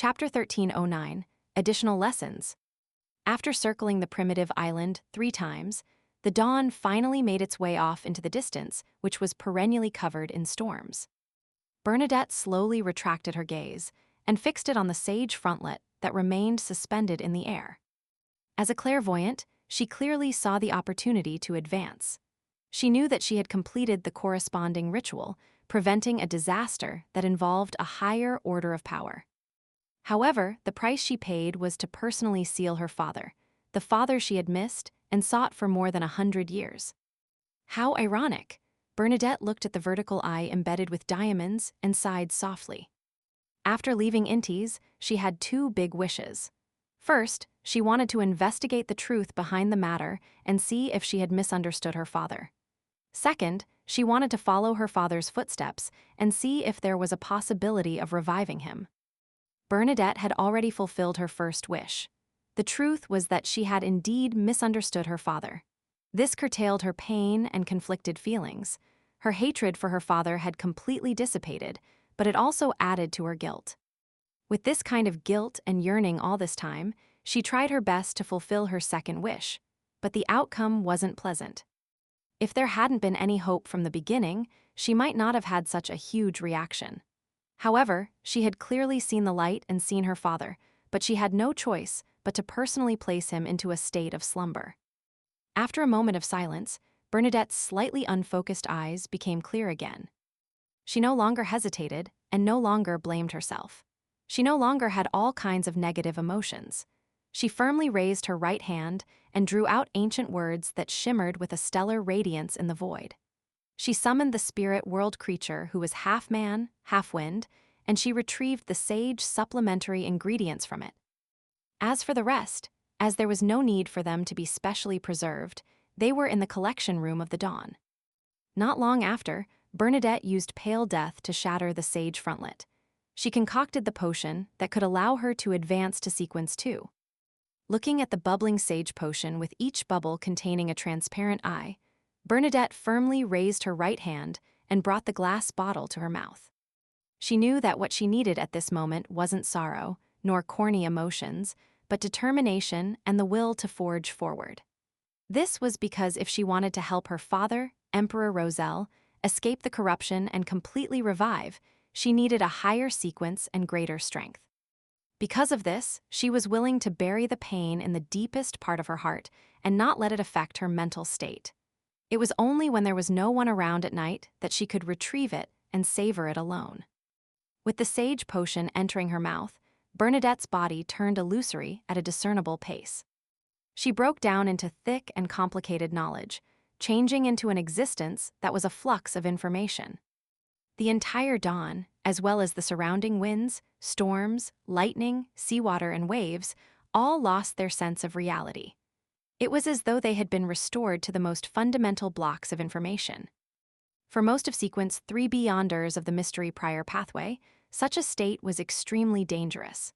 Chapter 1309, Additional Lessons. After circling the primitive island 3 times, the Dawn finally made its way off into the distance, which was perennially covered in storms. Bernadette slowly retracted her gaze and fixed it on the sage frontlet that remained suspended in the air. As a clairvoyant, she clearly saw the opportunity to advance. She knew that she had completed the corresponding ritual, preventing a disaster that involved a higher order of power. However, the price she paid was to personally seal her father, the father she had missed and sought for more than 100 years. How ironic! Bernadette looked at the vertical eye embedded with diamonds and sighed softly. After leaving Intis, she had 2 big wishes. First, she wanted to investigate the truth behind the matter and see if she had misunderstood her father. Second, she wanted to follow her father's footsteps and see if there was a possibility of reviving him. Bernadette had already fulfilled her first wish. The truth was that she had indeed misunderstood her father. This curtailed her pain and conflicted feelings. Her hatred for her father had completely dissipated, but it also added to her guilt. With this kind of guilt and yearning all this time, she tried her best to fulfill her second wish, but the outcome wasn't pleasant. If there hadn't been any hope from the beginning, she might not have had such a huge reaction. However, she had clearly seen the light and seen her father, but she had no choice but to personally place him into a state of slumber. After a moment of silence, Bernadette's slightly unfocused eyes became clear again. She no longer hesitated and no longer blamed herself. She no longer had all kinds of negative emotions. She firmly raised her right hand and drew out ancient words that shimmered with a stellar radiance in the void. She summoned the spirit world creature who was half man, half wind, and she retrieved the sage supplementary ingredients from it. As for the rest, as there was no need for them to be specially preserved, they were in the collection room of the Dawn. Not long after, Bernadette used pale death to shatter the sage frontlet. She concocted the potion that could allow her to advance to sequence 2. Looking at the bubbling sage potion with each bubble containing a transparent eye, Bernadette firmly raised her right hand and brought the glass bottle to her mouth. She knew that what she needed at this moment wasn't sorrow, nor corny emotions, but determination and the will to forge forward. This was because if she wanted to help her father, Emperor Roselle, escape the corruption and completely revive, she needed a higher sequence and greater strength. Because of this, she was willing to bury the pain in the deepest part of her heart and not let it affect her mental state. It was only when there was no one around at night that she could retrieve it and savor it alone. With the sage potion entering her mouth, Bernadette's body turned illusory at a discernible pace. She broke down into thick and complicated knowledge, changing into an existence that was a flux of information. The entire Dawn, as well as the surrounding winds, storms, lightning, seawater, and waves, all lost their sense of reality. It was as though they had been restored to the most fundamental blocks of information. For most of Sequence 3 beyonders of the Mystery Prior Pathway, such a state was extremely dangerous.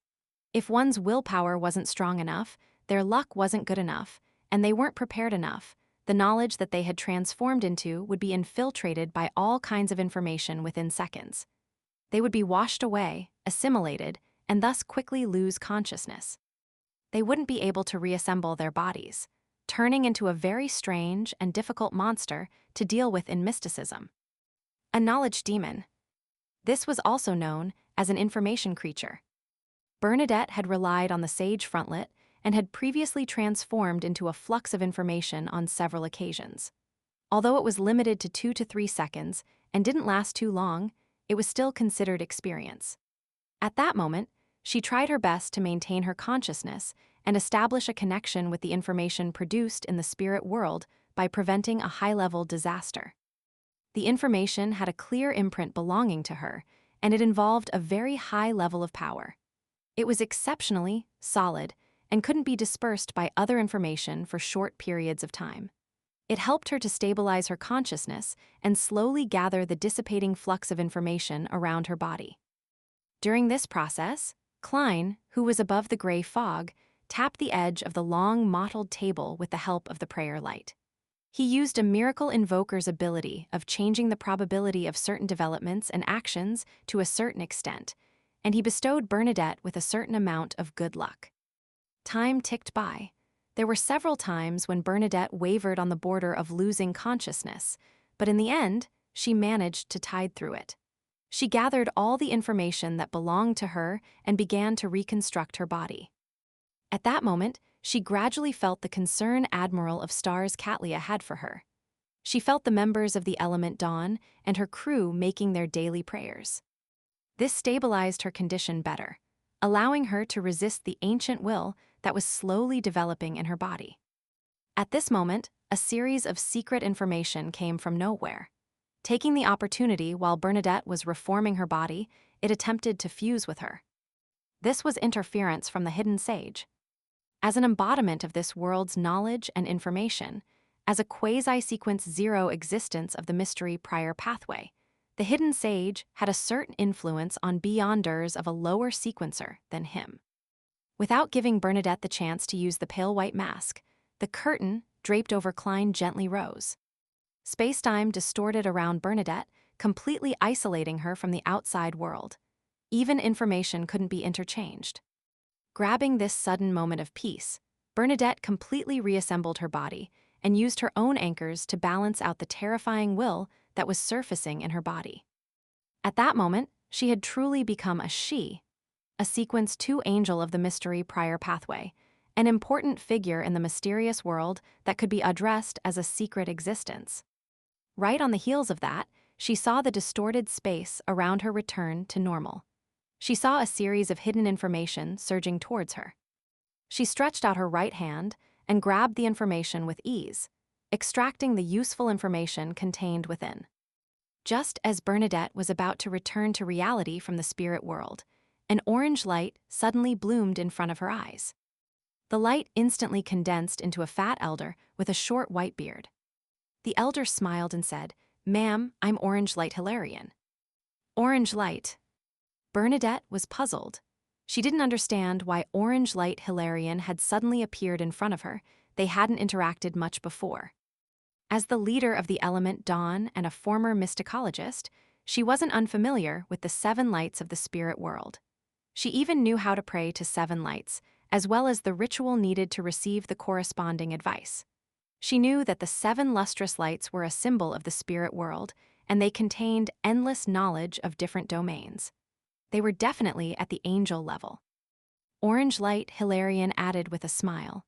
If one's willpower wasn't strong enough, their luck wasn't good enough, and they weren't prepared enough, the knowledge that they had transformed into would be infiltrated by all kinds of information within seconds. They would be washed away, assimilated, and thus quickly lose consciousness. They wouldn't be able to reassemble their bodies, turning into a very strange and difficult monster to deal with in mysticism. A knowledge demon. This was also known as an information creature. Bernadette had relied on the sage frontlet and had previously transformed into a flux of information on several occasions. Although it was limited to 2 to 3 seconds and didn't last too long, it was still considered experience. At that moment, she tried her best to maintain her consciousness and establish a connection with the information produced in the spirit world by preventing a high-level disaster. The information had a clear imprint belonging to her, and it involved a very high level of power. It was exceptionally solid and couldn't be dispersed by other information for short periods of time. It helped her to stabilize her consciousness and slowly gather the dissipating flux of information around her body. During this process, Klein, who was above the gray fog, tapped the edge of the long mottled table with the help of the prayer light. He used a miracle invoker's ability of changing the probability of certain developments and actions to a certain extent, and he bestowed Bernadette with a certain amount of good luck. Time ticked by. There were several times when Bernadette wavered on the border of losing consciousness, but in the end, she managed to tide through it. She gathered all the information that belonged to her and began to reconstruct her body. At that moment, she gradually felt the concern Admiral of Stars Katlia had for her. She felt the members of the Element Dawn and her crew making their daily prayers. This stabilized her condition better, allowing her to resist the ancient will that was slowly developing in her body. At this moment, a series of secret information came from nowhere. Taking the opportunity while Bernadette was reforming her body, it attempted to fuse with her. This was interference from the hidden sage. As an embodiment of this world's knowledge and information, as a quasi-sequence zero existence of the mystery prior pathway, the hidden sage had a certain influence on beyonders of a lower sequencer than him. Without giving Bernadette the chance to use the pale white mask, the curtain draped over Klein gently rose. Space-time distorted around Bernadette, completely isolating her from the outside world. Even information couldn't be interchanged. Grabbing this sudden moment of peace, Bernadette completely reassembled her body and used her own anchors to balance out the terrifying will that was surfacing in her body. At that moment, she had truly become a she, a Sequence 2 angel of the mystery prior pathway, an important figure in the mysterious world that could be addressed as a secret existence. Right on the heels of that, she saw the distorted space around her return to normal. She saw a series of hidden information surging towards her. She stretched out her right hand and grabbed the information with ease, extracting the useful information contained within. Just as Bernadette was about to return to reality from the spirit world, an orange light suddenly bloomed in front of her eyes. The light instantly condensed into a fat elder with a short white beard. The elder smiled and said, "Ma'am, I'm Orange Light Hilarion." Orange Light. Bernadette was puzzled. She didn't understand why Orange Light Hilarion had suddenly appeared in front of her. They hadn't interacted much before. As the leader of the Element Dawn and a former mysticologist, she wasn't unfamiliar with the 7 lights of the spirit world. She even knew how to pray to 7 lights, as well as the ritual needed to receive the corresponding advice. She knew that the 7 lustrous lights were a symbol of the spirit world, and they contained endless knowledge of different domains. They were definitely at the angel level. Orange Light Hilarion added with a smile,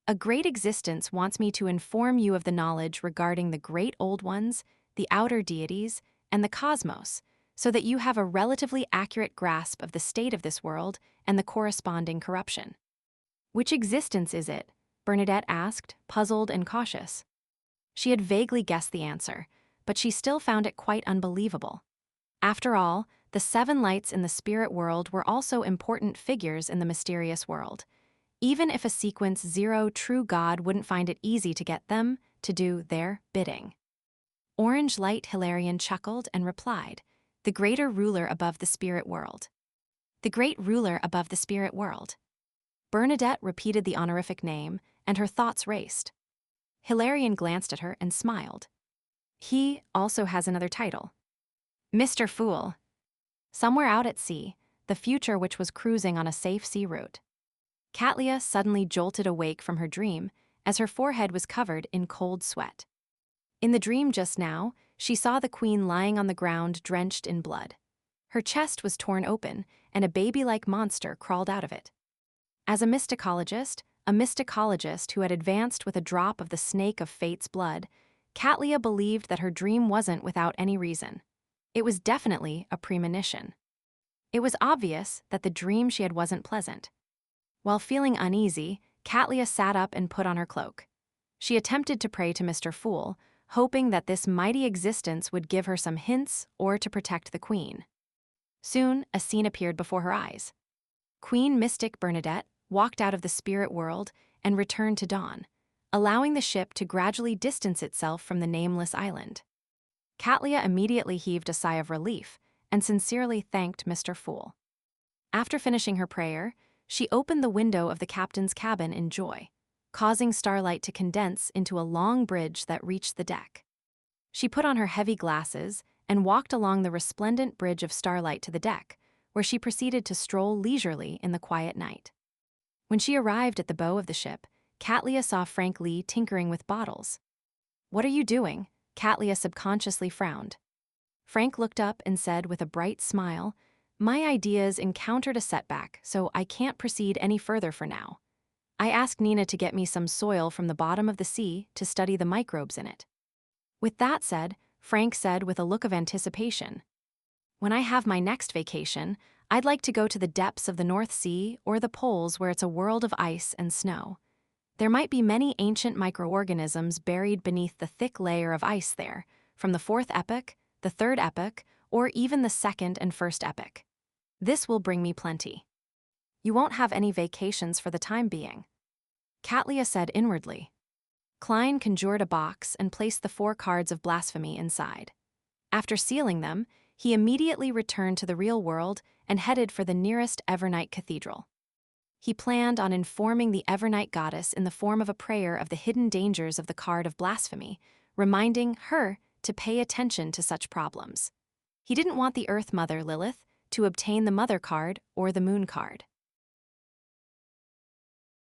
"A great existence wants me to inform you of the knowledge regarding the great old ones, the outer deities, and the cosmos, so that you have a relatively accurate grasp of the state of this world and the corresponding corruption." "Which existence is it?" Bernadette asked, puzzled and cautious. She had vaguely guessed the answer, but she still found it quite unbelievable. After all, the 7 lights in the spirit world were also important figures in the mysterious world, even if a Sequence 0 true God wouldn't find it easy to get them to do their bidding. Orange Light Hilarion chuckled and replied, "The greater ruler above the spirit world." "The great ruler above the spirit world." Bernadette repeated the honorific name, and her thoughts raced. Hilarion glanced at her and smiled. "He also has another title. Mr. Fool." Somewhere out at sea, the future which was cruising on a safe sea route. Katlia suddenly jolted awake from her dream as her forehead was covered in cold sweat. In the dream just now, she saw the queen lying on the ground drenched in blood. Her chest was torn open, and a baby-like monster crawled out of it. As a mysticologist who had advanced with a drop of the snake of fate's blood, Katlia believed that her dream wasn't without any reason. It was definitely a premonition. It was obvious that the dream she had wasn't pleasant. While feeling uneasy, Katlia sat up and put on her cloak. She attempted to pray to Mr. Fool, hoping that this mighty existence would give her some hints or to protect the queen. Soon, a scene appeared before her eyes. Queen Mystic Bernadette walked out of the spirit world and returned to Dawn, allowing the ship to gradually distance itself from the nameless island. Katlia immediately heaved a sigh of relief and sincerely thanked Mr. Fool. After finishing her prayer, she opened the window of the captain's cabin in joy, causing starlight to condense into a long bridge that reached the deck. She put on her heavy glasses and walked along the resplendent bridge of starlight to the deck, where she proceeded to stroll leisurely in the quiet night. When she arrived at the bow of the ship, Katlia saw Frank Lee tinkering with bottles. "What are you doing?" Katlia subconsciously frowned. Frank looked up and said with a bright smile, "My ideas encountered a setback, so I can't proceed any further for now. I asked Nina to get me some soil from the bottom of the sea to study the microbes in it." With that said, Frank said with a look of anticipation, "When I have my next vacation, I'd like to go to the depths of the North Sea or the poles where it's a world of ice and snow. There might be many ancient microorganisms buried beneath the thick layer of ice there, from the fourth epoch, the third epoch, or even the second and first epoch. This will bring me plenty." "You won't have any vacations for the time being," Katlia said inwardly. Klein conjured a box and placed the 4 cards of blasphemy inside. After sealing them, he immediately returned to the real world and headed for the nearest Evernight Cathedral. He planned on informing the Evernight goddess in the form of a prayer of the hidden dangers of the card of blasphemy, reminding her to pay attention to such problems. He didn't want the Earth Mother, Lilith, to obtain the Mother card or the Moon card.